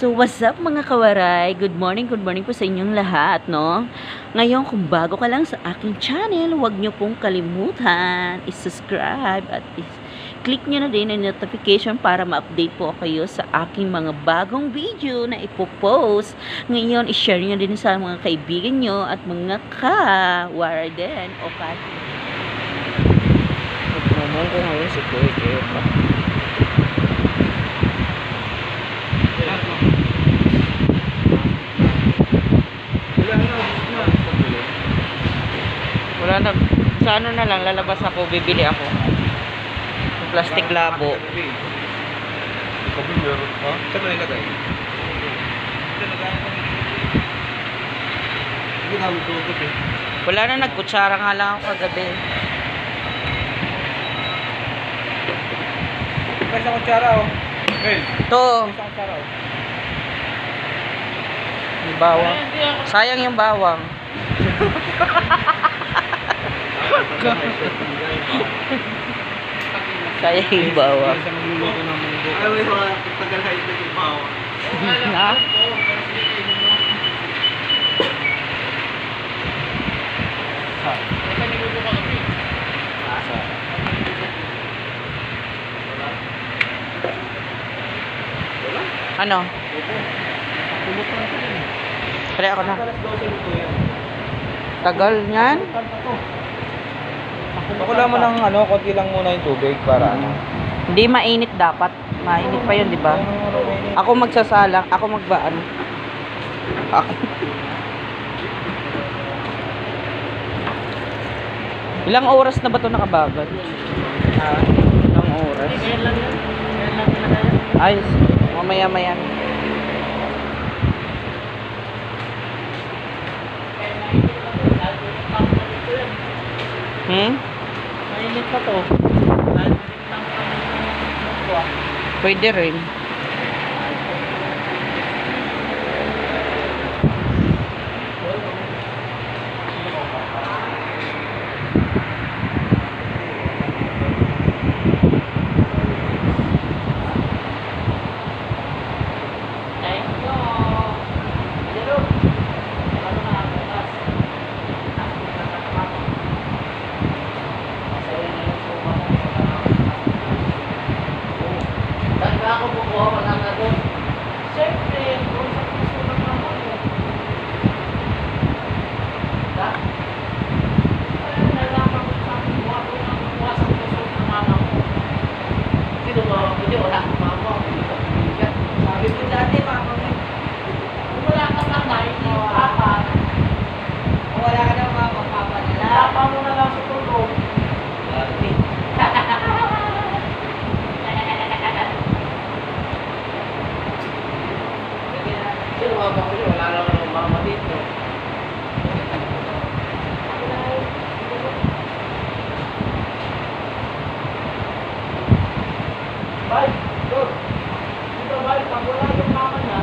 So, what's up mga kawaray? Good morning po sa inyong lahat, no? Ngayon, kung bago ka lang sa aking channel, huwag nyo pong kalimutan i-subscribe at click nyo na din ang notification para ma-update po kayo sa aking mga bagong video na ipopost. Ngayon, i-share nyo din sa mga kaibigan nyo at mga ka-waray din o pati. Naman ko ngayon si Kuya pa. Wala na, sa ano na lang, lalabas ako, bibili ako. Plastic labo. Saan mo nilagay? Wala na, nagkutsara nga lang ako kagabi. May isang kutsara oh. Well, Ito, may isang kutsara oh. yung bawang. Sayang yung bawang. Sayang yung bawang. Isa magluluto ng munggo. Ay, may mga tagal-hayad na yung bawang. Ha? Ano? Kaya ako na. Tagal niyan? Pakula mo ng ano, konti lang muna yung tubig para ano. Hindi mainit dapat. Mainit pa yun, di ba? Ako magsasalang. Ako magbaan. Ako. Ilang oras na ba ito nakababad? Ha? Ilang oras? Ayos. Mamaya-maya. Mainit pa to. Pwede rin. Ako bukuha ko lang na doon. Siyempre, kung sa puso ng mama mo. Ha? Ay, nalaman ko sa akin, buha ko ng buha sa puso ng mama mo. Sino ba? Hindi, wala akong mama. Sabi ko dati, mama mo. Kung wala kang nanay, papa. Kung wala ka ng mama, papa na lang. Papa mo na lang sa tulog. Dati. Sino mama ko yun? Wala naman ang mama dito. Bay, doon. Dito bay, pag wala yung mama niya,